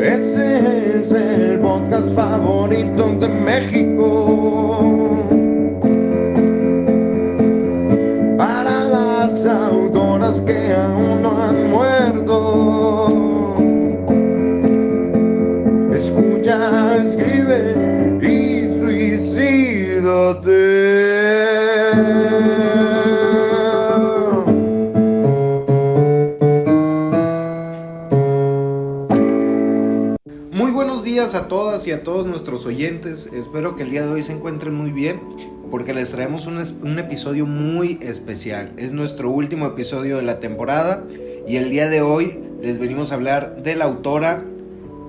Ese es el podcast favorito de México. Para las autoras que aún no han muerto. Escucha, escribe y suicídate. Muy buenos días a todas y a todos nuestros oyentes. Espero que el día de hoy se encuentren muy bien, porque les traemos un episodio muy especial. Es nuestro último episodio de la temporada y el día de hoy les venimos a hablar de la autora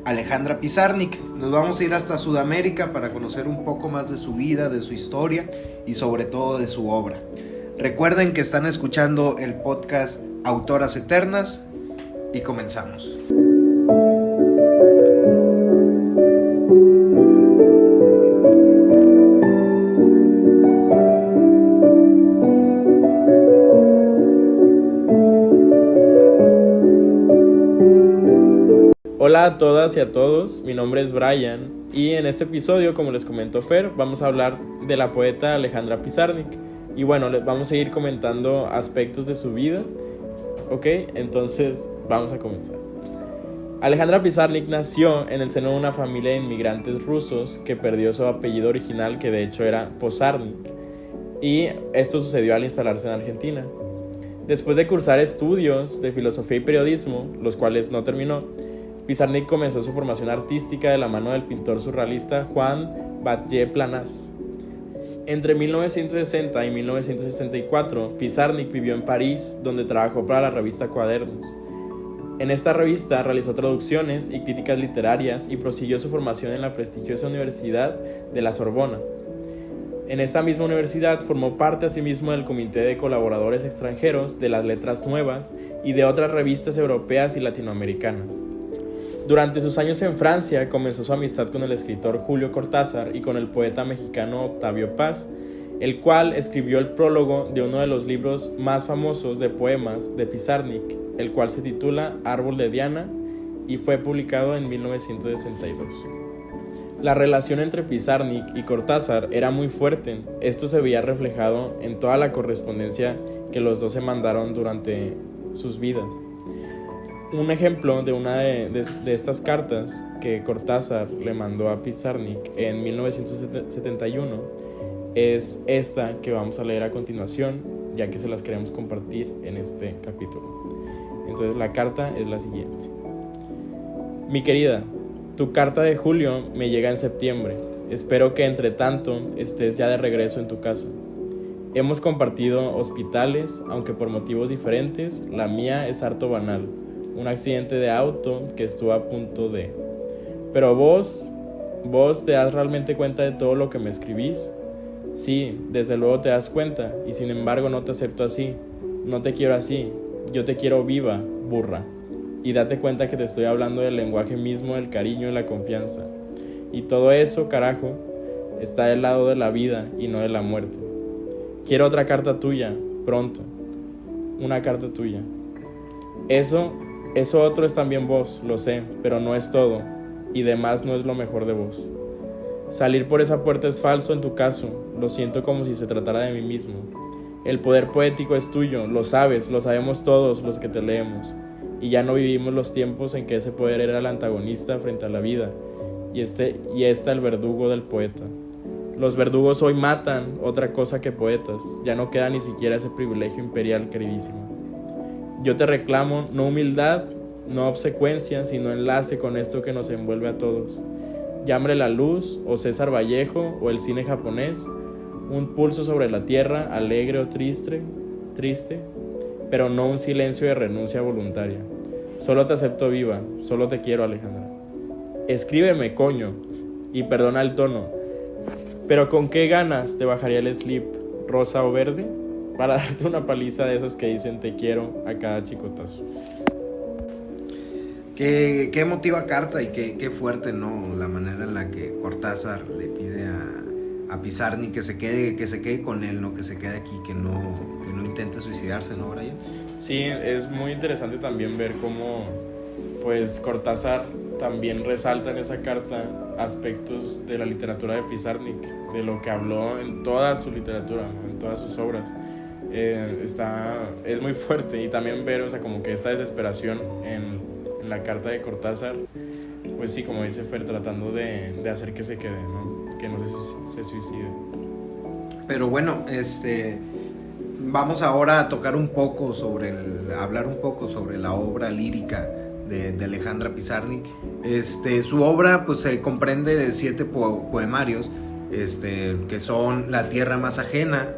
Alejandra Pizarnik. Nos vamos a ir hasta Sudamérica para conocer un poco más de su vida, de su historia y sobre todo de su obra. Recuerden que están escuchando el podcast Autoras Eternas y comenzamos. Hola a todas y a todos, mi nombre es Brian y en este episodio, como les comentó Fer, vamos a hablar de la poeta Alejandra Pizarnik. Y bueno, les vamos a ir comentando aspectos de su vida, ¿ok? Entonces, vamos a comenzar. Alejandra Pizarnik nació en el seno de una familia de inmigrantes rusos que perdió su apellido original, que de hecho era Posarnik, y esto sucedió al instalarse en Argentina. Después de cursar estudios de filosofía y periodismo, los cuales no terminó, Pizarnik comenzó su formación artística de la mano del pintor surrealista Juan Batlle-Planas. Entre 1960 y 1964, Pizarnik vivió en París, donde trabajó para la revista Cuadernos. En esta revista realizó traducciones y críticas literarias y prosiguió su formación en la prestigiosa Universidad de la Sorbona. En esta misma universidad formó parte asimismo del Comité de Colaboradores Extranjeros de las Letras Nuevas y de otras revistas europeas y latinoamericanas. Durante sus años en Francia comenzó su amistad con el escritor Julio Cortázar y con el poeta mexicano Octavio Paz, el cual escribió el prólogo de uno de los libros más famosos de poemas de Pizarnik, el cual se titula Árbol de Diana y fue publicado en 1962. La relación entre Pizarnik y Cortázar era muy fuerte. Esto se veía reflejado en toda la correspondencia que los dos se mandaron durante sus vidas. Un ejemplo de una de estas cartas que Cortázar le mandó a Pizarnik en 1971 es esta que vamos a leer a continuación, ya que se las queremos compartir en este capítulo. Entonces la carta es la siguiente. Mi querida, tu carta de julio me llega en septiembre. Espero que entre tanto estés ya de regreso en tu casa. Hemos compartido hospitales, aunque por motivos diferentes. La mía es harto banal. Un accidente de auto que estuvo a punto de... Pero vos te das realmente cuenta de todo lo que me escribís. Sí, desde luego te das cuenta, y sin embargo no te acepto así. No te quiero así. Yo te quiero viva, burra. Y date cuenta que te estoy hablando del lenguaje mismo del cariño y la confianza. Y todo eso, carajo, está del lado de la vida y no de la muerte. Quiero otra carta tuya, pronto. Una carta tuya. Eso otro es también vos, lo sé, pero no es todo, y demás no es lo mejor de vos. Salir por esa puerta es falso en tu caso, lo siento como si se tratara de mí mismo. El poder poético es tuyo, lo sabes, lo sabemos todos los que te leemos, y ya no vivimos los tiempos en que ese poder era el antagonista frente a la vida, y esta el verdugo del poeta. Los verdugos hoy matan otra cosa que poetas, ya no queda ni siquiera ese privilegio imperial, queridísimo. Yo te reclamo no humildad, no obsecuencia, sino enlace con esto que nos envuelve a todos. Llámale la luz, o César Vallejo, o el cine japonés, un pulso sobre la tierra, alegre o triste, pero no un silencio de renuncia voluntaria. Solo te acepto viva, solo te quiero, Alejandra. Escríbeme, coño, y perdona el tono, pero ¿con qué ganas te bajaría el slip, rosa o verde? Para darte una paliza de esas que dicen te quiero a cada chicotazo. Qué emotiva carta y qué fuerte, ¿no? La manera en la que Cortázar le pide a Pizarnik que se quede con él, ¿no? Que se quede aquí, que no intente suicidarse, ¿no, Brian? Sí, es muy interesante también ver cómo pues Cortázar también resalta en esa carta aspectos de la literatura de Pizarnik, de lo que habló en toda su literatura, ¿no? En todas sus obras. Es muy fuerte, y también ver, o sea, como que esta desesperación en la carta de Cortázar, pues sí, como dice Fer, tratando de hacer que se quede, ¿no? Que no se suicide. Pero bueno, vamos ahora a tocar un poco hablar un poco sobre la obra lírica de Alejandra Pizarnik. Su obra pues se comprende de 7 poemarios, que son La tierra más ajena,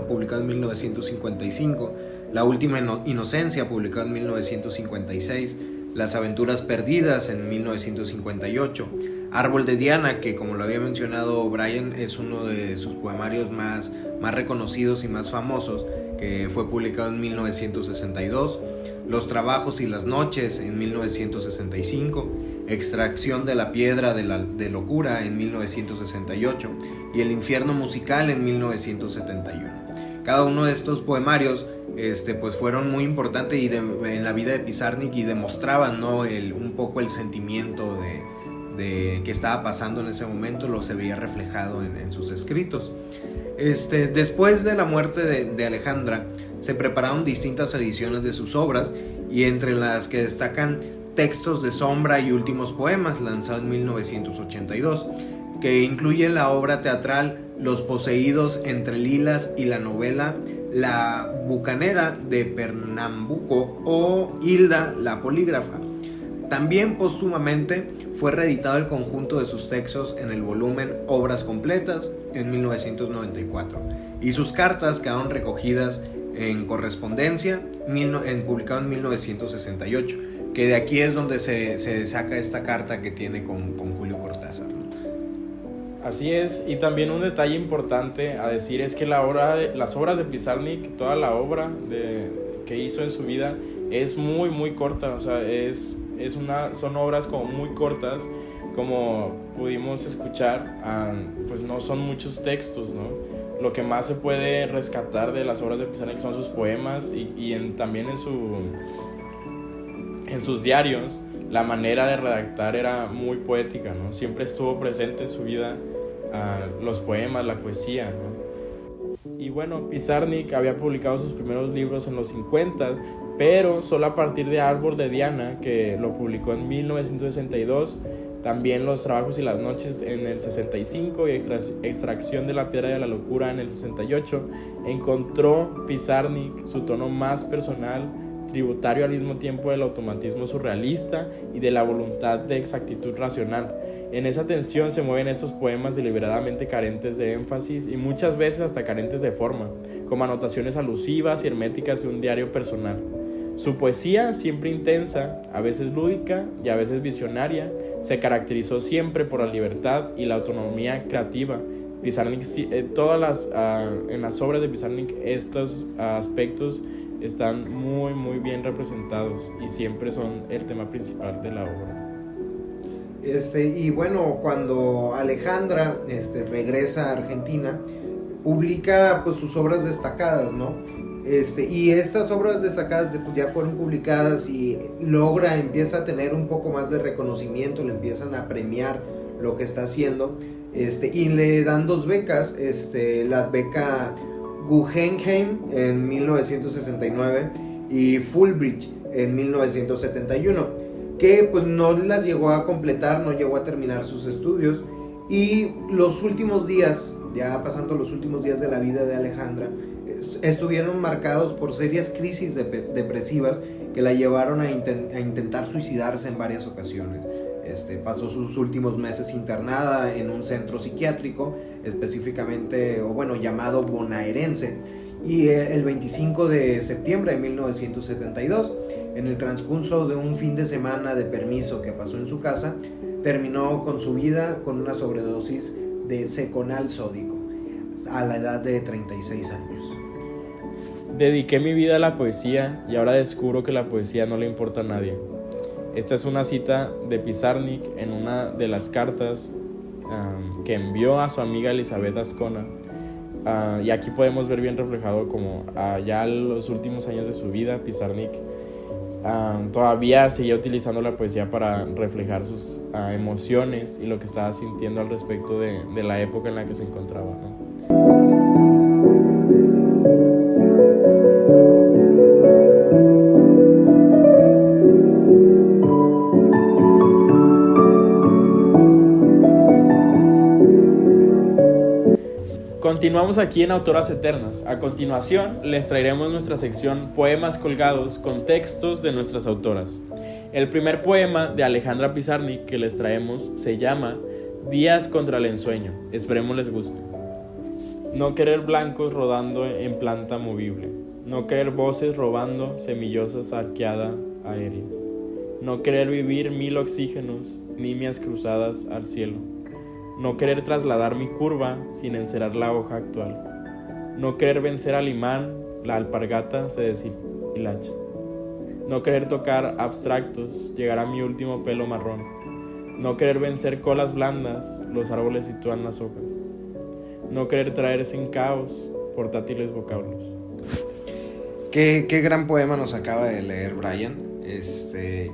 publicado en 1955, La última inocencia, publicado en 1956, Las aventuras perdidas, en 1958, Árbol de Diana, que como lo había mencionado Brian, es uno de sus poemarios más reconocidos y más famosos, que fue publicado en 1962, Los trabajos y las noches, en 1965, Extracción de la piedra de locura, en 1968, y El infierno musical, en 1971. Cada uno de estos poemarios pues fueron muy importantes en la vida de Pizarnik, y demostraban, ¿no? un poco el sentimiento de que estaba pasando en ese momento, lo se veía reflejado en sus escritos. Después de la muerte de Alejandra, se prepararon distintas ediciones de sus obras, y entre las que destacan Textos de sombra y últimos poemas, lanzado en 1982, que incluye la obra teatral Los poseídos entre lilas y la novela La bucanera de Pernambuco o Hilda la polígrafa. También póstumamente fue reeditado el conjunto de sus textos en el volumen Obras completas, en 1994, y sus cartas quedaron recogidas en Correspondencia, publicado en 1968, que de aquí es donde se saca esta carta que tiene con Julio Cortázar. Así es, y también un detalle importante a decir es que las obras de Pizarnik, toda la obra que hizo en su vida es muy muy corta, o sea, son obras como muy cortas, como pudimos escuchar, pues no son muchos textos, ¿no? Lo que más se puede rescatar de las obras de Pizarnik son sus poemas, y también en sus diarios la manera de redactar era muy poética, ¿no? Siempre estuvo presente en su vida los poemas, la poesía, ¿no? Y bueno, Pizarnik había publicado sus primeros libros en los 50, pero solo a partir de Árbol de Diana, que lo publicó en 1962, también Los trabajos y las noches en el 65 y Extracción de la piedra de la locura en el 68, encontró Pizarnik su tono más personal, tributario al mismo tiempo del automatismo surrealista y de la voluntad de exactitud racional. En esa tensión se mueven estos poemas deliberadamente carentes de énfasis y muchas veces hasta carentes de forma, como anotaciones alusivas y herméticas de un diario personal. Su poesía, siempre intensa, a veces lúdica y a veces visionaria, se caracterizó siempre por la libertad y la autonomía creativa. Pizarnik, en las obras de Pizarnik estos aspectos están muy muy bien representados y siempre son el tema principal de la obra. Y bueno, cuando Alejandra regresa a Argentina, publica pues sus obras destacadas, ¿no? Y estas obras destacadas pues, ya fueron publicadas, y empieza a tener un poco más de reconocimiento, le empiezan a premiar lo que está haciendo, y le dan 2 becas, la beca Guggenheim en 1969 y Fulbright en 1971, que pues no las llegó a completar, no llegó a terminar sus estudios, y los últimos días, ya pasando los últimos días de la vida de Alejandra, estuvieron marcados por serias crisis depresivas que la llevaron a intentar suicidarse en varias ocasiones. Pasó sus últimos meses internada en un centro psiquiátrico, específicamente, llamado Bonaerense, y el 25 de septiembre de 1972, en el transcurso de un fin de semana de permiso que pasó en su casa, terminó con su vida con una sobredosis de seconal sódico a la edad de 36 años. Dediqué mi vida a la poesía y ahora descubro que la poesía no le importa a nadie. Esta es una cita de Pizarnik en una de las cartas que envió a su amiga Elizabeth Ascona, y aquí podemos ver bien reflejado como ya los últimos años de su vida Pizarnik todavía seguía utilizando la poesía para reflejar sus emociones y lo que estaba sintiendo al respecto de la época en la que se encontraba, ¿no? Continuamos aquí en Autoras Eternas. A continuación les traeremos nuestra sección Poemas Colgados con textos de nuestras autoras. El primer poema de Alejandra Pizarnik que les traemos se llama Días contra el ensueño. Esperemos les guste. No querer blancos rodando en planta movible. No querer voces robando semillosas arqueadas aéreas. No querer vivir 1000 oxígenos, líneas cruzadas al cielo. No querer trasladar mi curva sin encerar la hoja actual. No querer vencer al imán, la alpargata se deshilacha. No querer tocar abstractos, llegar a mi último pelo marrón. No querer vencer colas blandas, los árboles sitúan las hojas. No querer traer sin caos, portátiles vocablos. Qué gran poema nos acaba de leer Brian.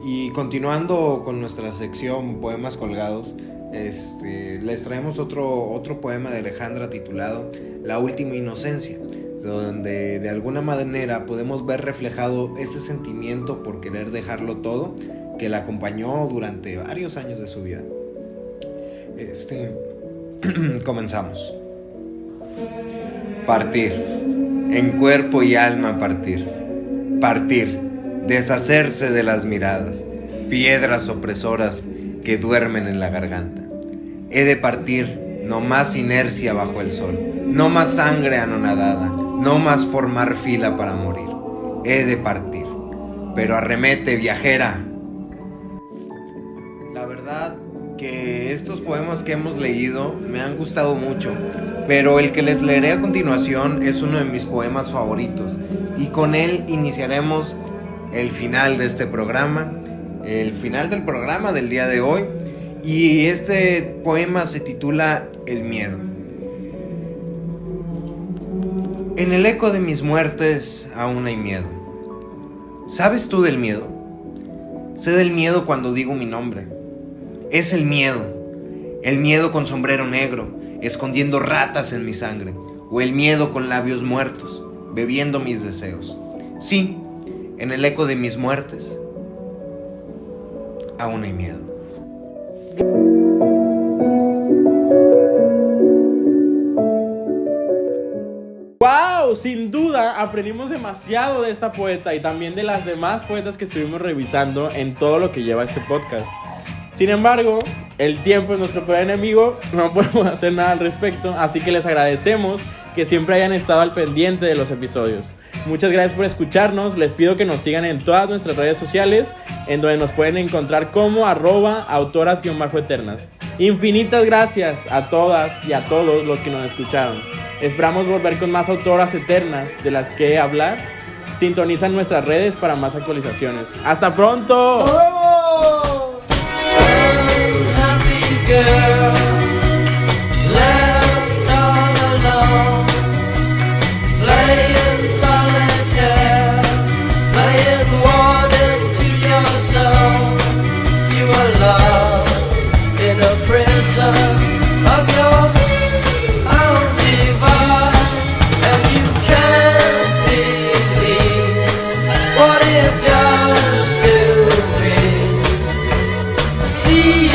Y continuando con nuestra sección Poemas Colgados, les traemos otro poema de Alejandra titulado La Última Inocencia, donde de alguna manera podemos ver reflejado ese sentimiento por querer dejarlo todo que la acompañó durante varios años de su vida. Comenzamos. Partir, en cuerpo y alma partir, deshacerse de las miradas, piedras opresoras que duermen en la garganta. He de partir, no más inercia bajo el sol, no más sangre anonadada, no más formar fila para morir. He de partir, pero arremete, viajera. La verdad que estos poemas que hemos leído me han gustado mucho, pero el que les leeré a continuación es uno de mis poemas favoritos, y con él iniciaremos el final de este programa, el final del programa del día de hoy. Y este poema se titula El miedo. En el eco de mis muertes aún hay miedo. ¿Sabes tú del miedo? Sé del miedo cuando digo mi nombre. Es el miedo con sombrero negro, escondiendo ratas en mi sangre, o el miedo con labios muertos, bebiendo mis deseos. Sí, en el eco de mis muertes aún hay miedo. ¡Wow! Sin duda aprendimos demasiado de esta poeta y también de las demás poetas que estuvimos revisando en todo lo que lleva este podcast. Sin embargo, el tiempo es nuestro peor enemigo, no podemos hacer nada al respecto, así que les agradecemos que siempre hayan estado al pendiente de los episodios. Muchas gracias por escucharnos, les pido que nos sigan en todas nuestras redes sociales, en donde nos pueden encontrar como @autoras_eternas. Infinitas gracias a todas y a todos los que nos escucharon. Esperamos volver con más autoras eternas de las que hablar. Sintonizan nuestras redes para más actualizaciones. ¡Hasta pronto! ¡Nos vemos! Of your own device, and you can't believe what it does to me. See